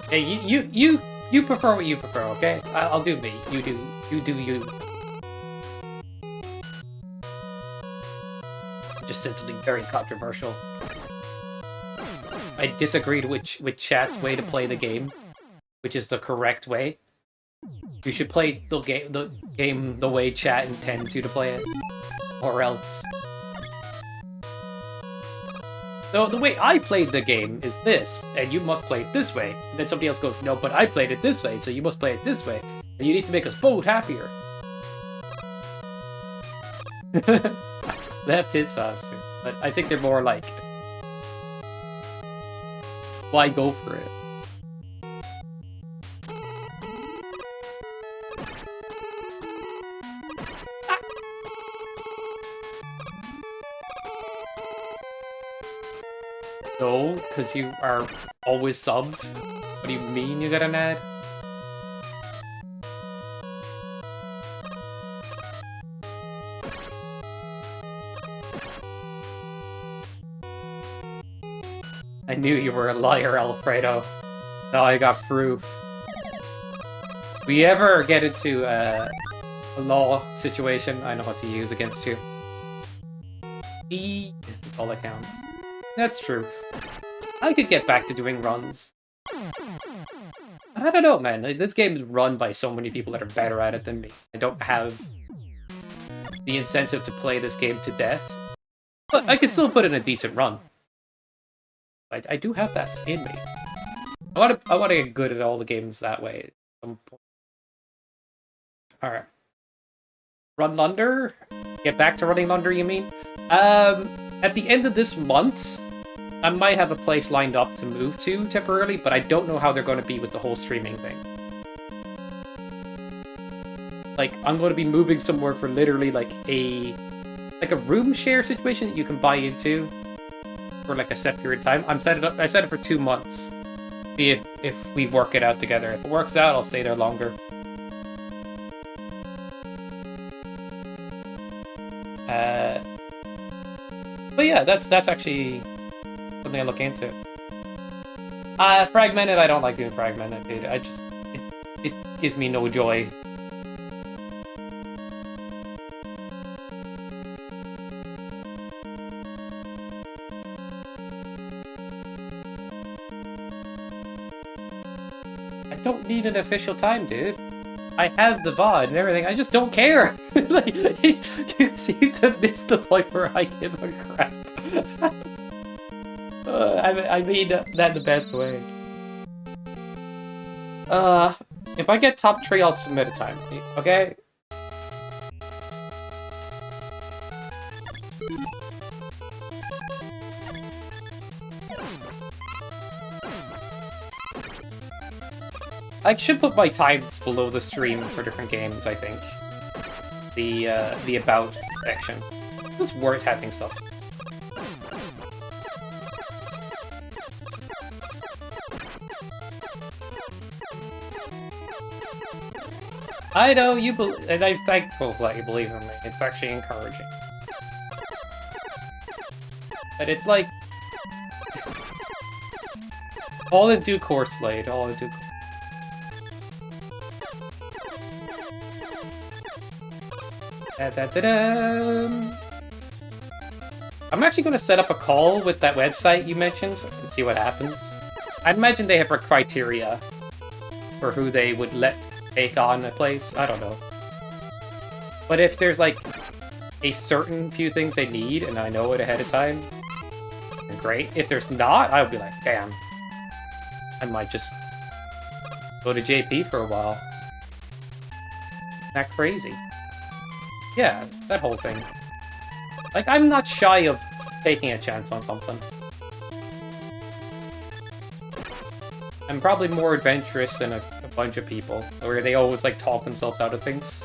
Hey, you prefer what you prefer, okay? I'll do me. You do you. I just said something very controversial. I disagreed with chat's way to play the game, which is the correct way. You should play the game the way chat intends you to play it, or else. So the way I played the game is this, and you must play it this way. And then somebody else goes, no, but I played it this way, so you must play it this way. And you need to make us both happier. Left is faster, but I think they're more like, why go for it? No, because you are always subbed. What do you mean you got an ad? I knew you were a liar, Alfredo. Now I got proof. If we ever get into a law situation, I know what to use against you. That's all that counts. That's true. I could get back to doing runs. I don't know, man. Like, this game is run by so many people that are better at it than me. I don't have the incentive to play this game to death. But I can still put in a decent run. I do have that in me. I want to get good at all the games that way at some point. Alright. Run Lunder? Get back to running Lunder, you mean? At the end of this month, I might have a place lined up to move to temporarily, but I don't know how they're going to be with the whole streaming thing. Like, I'm going to be moving somewhere for literally like a room share situation that you can buy into for like a set period of time. I set it for 2 months. See if we work it out together. If it works out, I'll stay there longer. But yeah, that's actually something I look into. Fragmented, I don't like doing fragmented, dude. It gives me no joy. I don't need an official time, dude. I have the VOD and everything, I just don't care! Like, you seem to miss the point where I give a crap. I mean that in the best way. If I get top 3, I'll submit a time, okay? I should put my times below the stream for different games, I think. The about section. It's worth having stuff. I know you believe, and I'm thankful that you believe in me. It's actually encouraging. But it's like all in due course, Slade. All in due course. I'm actually going to set up a call with that website you mentioned and see what happens. I'd imagine they have a criteria for who they would let take on a place. I don't know. But if there's like a certain few things they need and I know it ahead of time, then great. If there's not, I would be like, damn. I might just go to JP for a while. Isn't that crazy? Yeah, that whole thing. Like, I'm not shy of taking a chance on something. I'm probably more adventurous than a bunch of people, where they always, like, talk themselves out of things.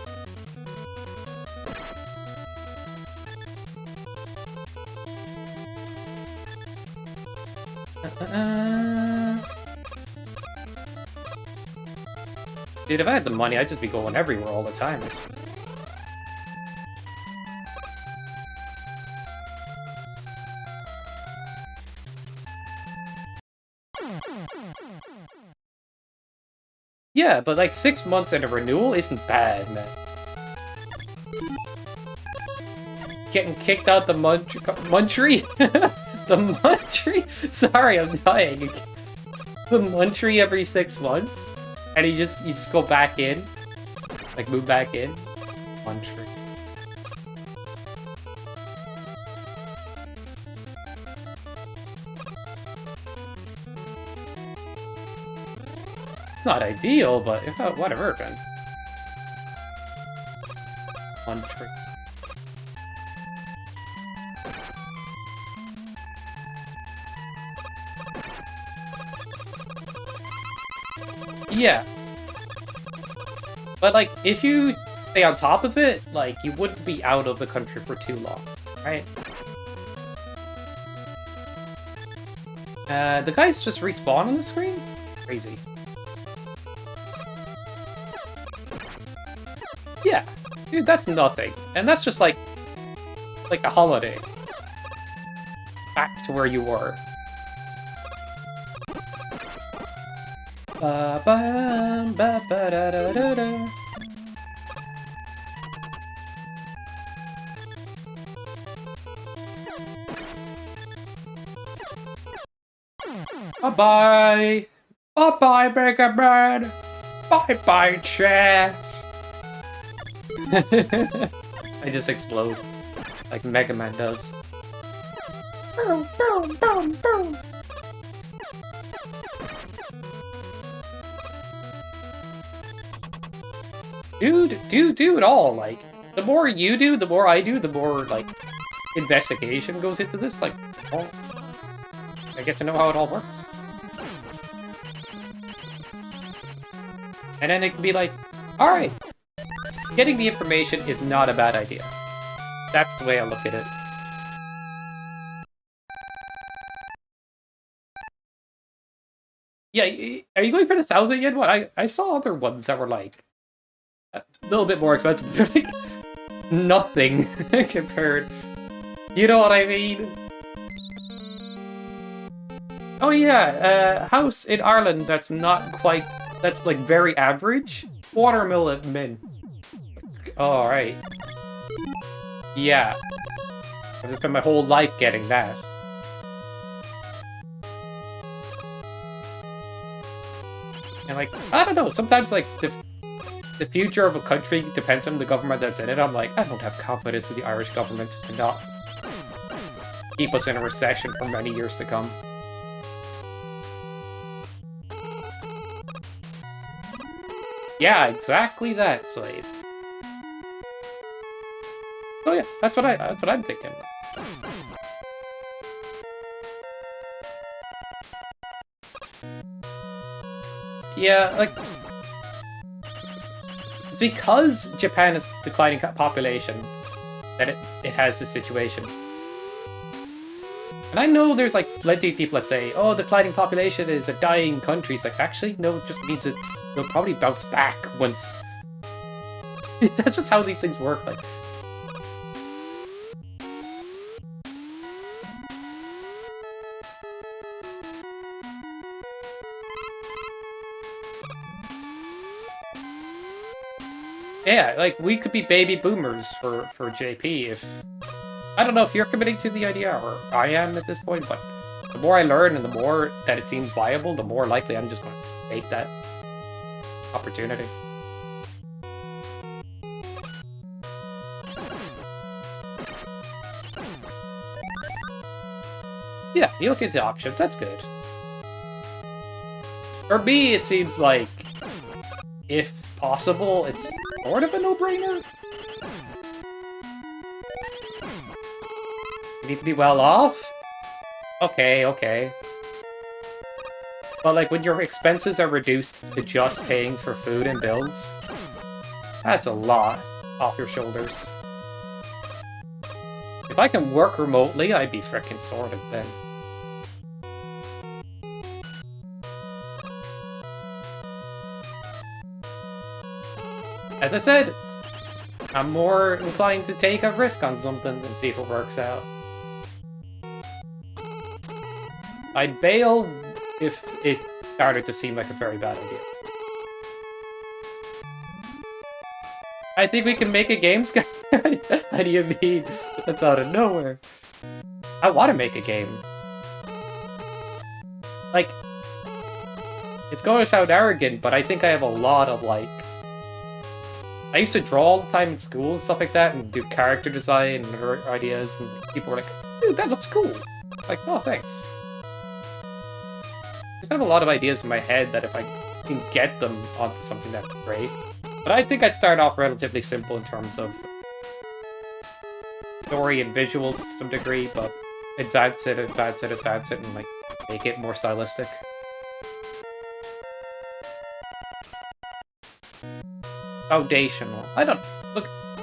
Dude, if I had the money, I'd just be going everywhere all the time. Yeah, but like 6 months and a renewal isn't bad, man. Getting kicked out the Muntry? The Muntry? Sorry, I'm dying. The Muntry every 6 months? And you just go back in? Like, move back in? Muntry. Not ideal, but whatever, Ben. One tree. Yeah. But, like, if you stay on top of it, like, you wouldn't be out of the country for too long, right? The guys just respawn on the screen? Crazy. Yeah. Dude, that's nothing. And that's just, like a holiday. Back to where you were. Ba ba ba ba da da da da. Bye-bye! Bye-bye, Mega Man! Bye-bye, chat! I just explode. Like Mega Man does. Boom, boom, boom, boom! Dude, do it all, like, the more you do, the more I do, the more, like, investigation goes into this, like, oh, I get to know how it all works. And then it can be like, alright, getting the information is not a bad idea. That's the way I look at it. Yeah, are you going for the 1,000 yen one? I saw other ones that were like a little bit more expensive. They're like nothing compared. You know what I mean? Oh yeah, house in Ireland that's not quite, that's like very average. Watermelon min. Alright. Yeah. I've just spent my whole life getting that. And like, I don't know, sometimes like the future of a country depends on the government that's in it. I'm like, I don't have confidence in the Irish government to not keep us in a recession for many years to come. Yeah, exactly that, Slade. Oh yeah, that's what I'm thinking. Yeah, like, because Japan is declining population that it has this situation. And I know there's like plenty of people that say, oh, declining population is a dying country. It's like, actually, no, it just means that they'll probably bounce back once. That's just how these things work. Like, yeah, like, we could be baby boomers for JP if... I don't know if you're committing to the idea, or I am at this point, but the more I learn and the more that it seems viable, the more likely I'm just going to take that opportunity. Yeah, you look into options, that's good. For me, it seems like, if possible, it's sort of a no-brainer. You need to be well off? Okay. But like, when your expenses are reduced to just paying for food and bills, that's a lot off your shoulders. If I can work remotely, I'd be frickin' sorted then. As I said, I'm more inclined to take a risk on something and see if it works out. I'd bail if it started to seem like a very bad idea. I think we can make a game, Sky. How do you mean? That's out of nowhere. I want to make a game. Like, it's going to sound arrogant, but I think I have a lot of, like... I used to draw all the time in school and stuff like that, and do character design and other ideas, and people were like, dude, that looks cool. Like, oh, thanks. I just have a lot of ideas in my head that if I can get them onto something, that's great. But I think I'd start off relatively simple in terms of story and visuals to some degree, but advance it, and like make it more stylistic. foundational. I don't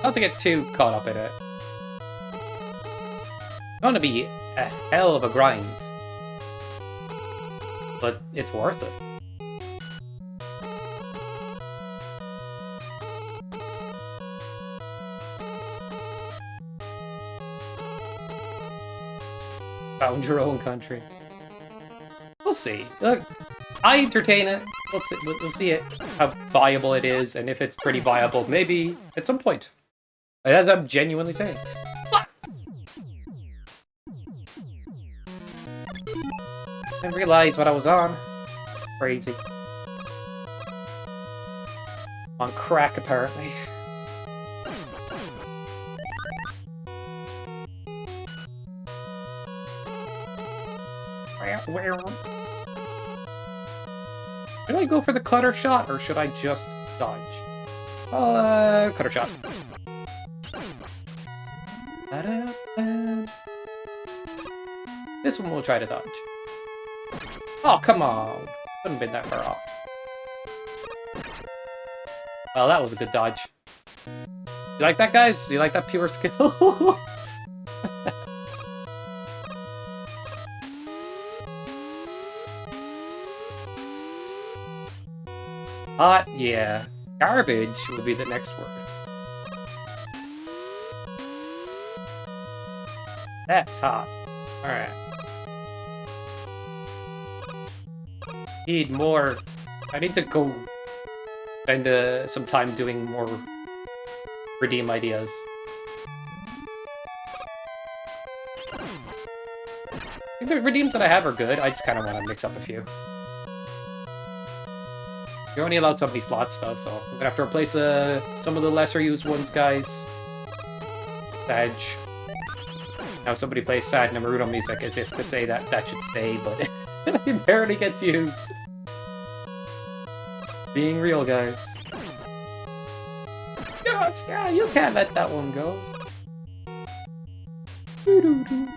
not to get too caught up in it. It's gonna be a hell of a grind, but it's worth it. Found your own country. We'll see. Look, I entertain it. We'll see it, how viable it is, and if it's pretty viable, maybe at some point. As I'm genuinely saying. Didn't realize what I was on. Crazy. On crack, apparently. Where? Should I go for the cutter shot, or should I just dodge? Cutter shot. This one we'll try to dodge. Oh, come on. Couldn't have been that far off. Well, that was a good dodge. You like that, guys? You like that pure skill? Hot, yeah. Garbage would be the next word. That's hot. Alright. Need more. I need to go spend some time doing more redeem ideas. I think the redeems that I have are good. I just kind of want to mix up a few. You're only allowed so many slots, though, so I'm gonna have to replace some of the lesser used ones, guys. Badge. Now somebody plays sad Naruto music as if to say that that should stay, but it barely gets used. Being real, guys. Gosh, yeah, you can't let that one go. Doo-doo-doo.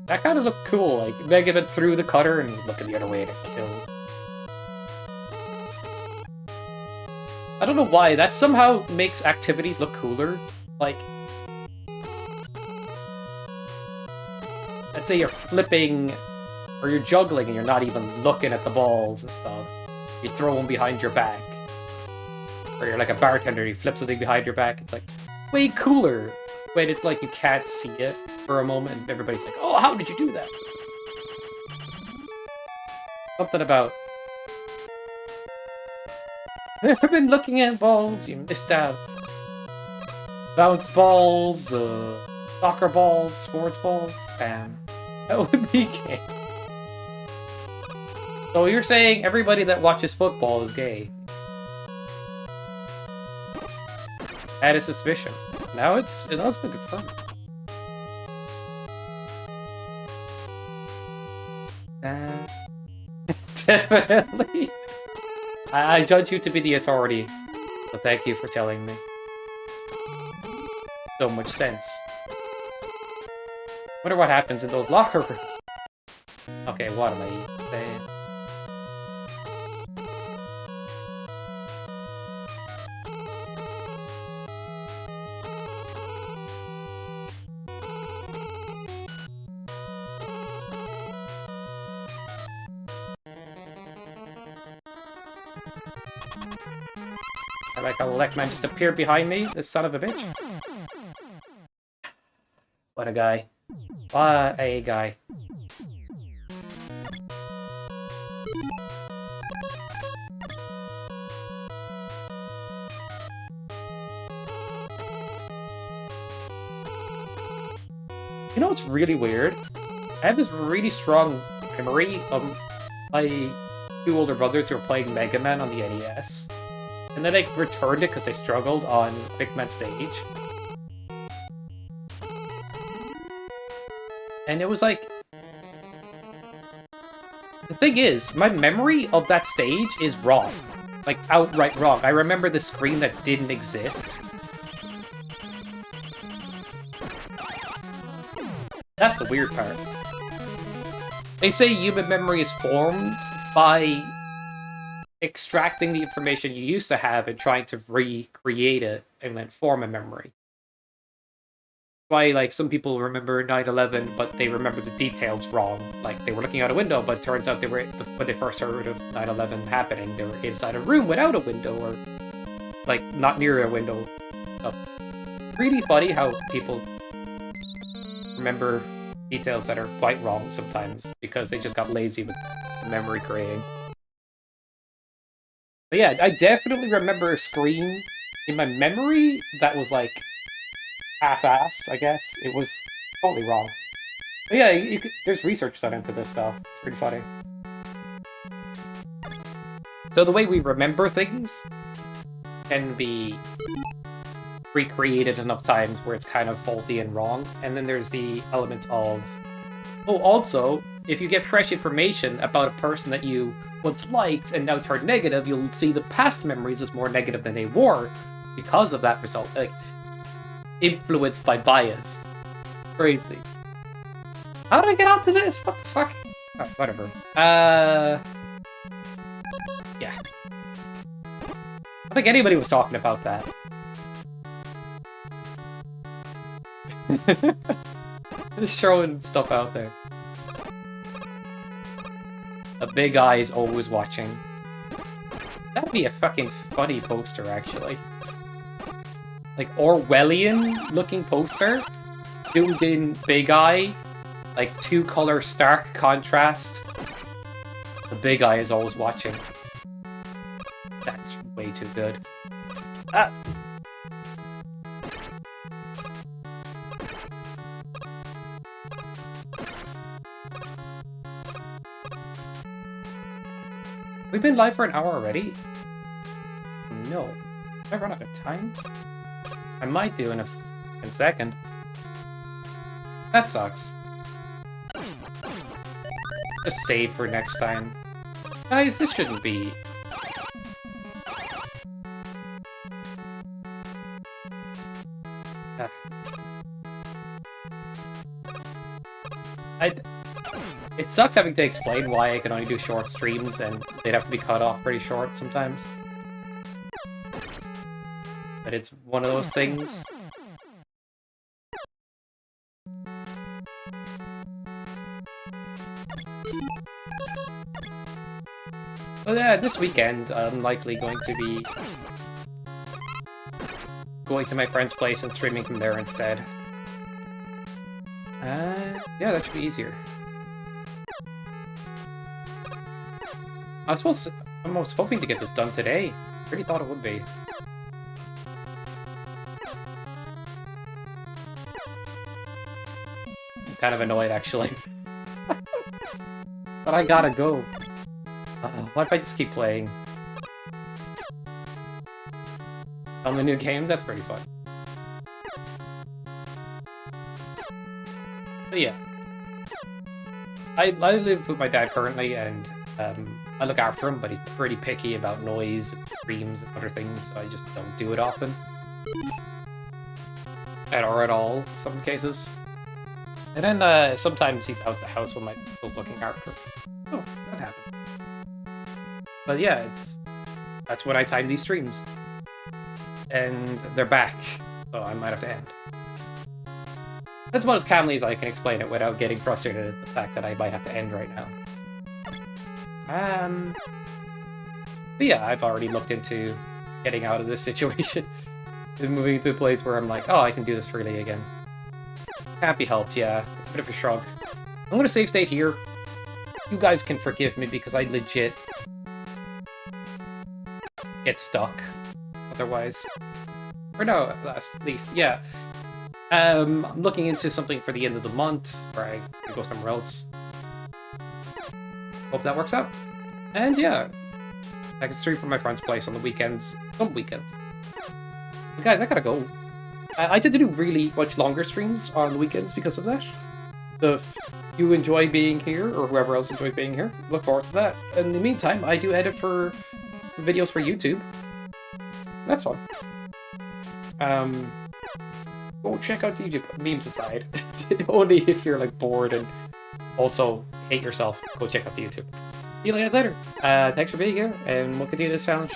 That kind of looked cool, like Mega Man threw the cutter and was looking the other way to kill. I don't know why, that somehow makes activities look cooler. Like, let's say you're flipping, or you're juggling and you're not even looking at the balls and stuff. You throw one behind your back. Or you're like a bartender, you flip something behind your back, it's like, way cooler. When it's like you can't see it for a moment, and everybody's like, oh, how did you do that? Something about... I've been looking at balls, you missed out. Bounce balls, soccer balls, sports balls, bam. That would be gay. So you're saying everybody that watches football is gay? I had a suspicion. Now it's been good fun. Definitely. I judge you to be the authority, so thank you for telling me. So much sense. Wonder what happens in those locker rooms. Okay, what am I saying? I like how Lekman just appeared behind me, this son of a bitch. What a guy. What a guy. You know what's really weird? I have this really strong memory of my two older brothers who were playing Mega Man on the NES. And then they returned it because they struggled on Big Man Stage. And it was like... The thing is, my memory of that stage is wrong. Like, outright wrong. I remember the screen that didn't exist. That's the weird part. They say human memory is formed by extracting the information you used to have and trying to recreate it and then form a memory. Why, like, some people remember 9/11, but they remember the details wrong. Like, they were looking out a window, but it turns out they were, when they first heard of 9/11 happening, they were inside a room without a window, or, like, not near a window. So, really funny how people remember details that are quite wrong sometimes, because they just got lazy with memory creating. But yeah, I definitely remember a screen in my memory that was, like, half-assed, I guess. It was totally wrong. But yeah, there's research done into this stuff. It's pretty funny. So the way we remember things can be recreated enough times where it's kind of faulty and wrong. And then there's the element of... Oh, also, if you get fresh information about a person that you once liked and now turned negative, you'll see the past memories as more negative than they were because of that result. Like, influenced by bias. Crazy. How did I get onto this? What the fuck? Oh, whatever. Yeah. I don't think anybody was talking about that. Just throwing stuff out there. A big eye is always watching. That'd be a fucking funny poster, actually. Like, Orwellian-looking poster, zoomed in big eye, like, two-color stark contrast. The big eye is always watching. That's way too good. Ah! We've been live for an hour already? No. Have I run out of time? I might do in a second. That sucks. Just save for next time. Guys, this shouldn't be... It sucks having to explain why I can only do short streams and they'd have to be cut off pretty short sometimes. But it's one of those things. Well, yeah, this weekend I'm likely going to be going to my friend's place and streaming from there instead. Yeah, that should be easier. I was hoping to get this done today. Really thought it would be. I'm kind of annoyed, actually. But I gotta go. What if I just keep playing? On the new games? That's pretty fun. But yeah. I live with my dad currently, and I look after him, but he's pretty picky about noise, streams, and other things, so I just don't do it often. Or at all, in some cases. And then sometimes he's out the house when my people's looking after him. Oh, that happened. But yeah, that's when I time these streams. And they're back, so I might have to end. That's about as calmly as I can explain it without getting frustrated at the fact that I might have to end right now. But yeah, I've already looked into getting out of this situation. And moving to a place where I'm like, oh, I can do this freely again. Can't be helped, yeah. It's a bit of a shrug. I'm gonna save state here. You guys can forgive me because I legit get stuck otherwise. Or no, at least, yeah. I'm looking into something for the end of the month where I can go somewhere else. Hope that works out. And yeah, I can stream from my friend's place on the weekends. Some weekends. But guys, I gotta go. I tend to do really much longer streams on the weekends because of that. So if you enjoy being here, or whoever else enjoys being here, look forward to that. In the meantime, I do edit for videos for YouTube. That's fun. go check out the YouTube. Memes aside, only if you're like bored and also hate yourself, go check out the YouTube. See you guys later. Thanks for being here, and we'll continue this challenge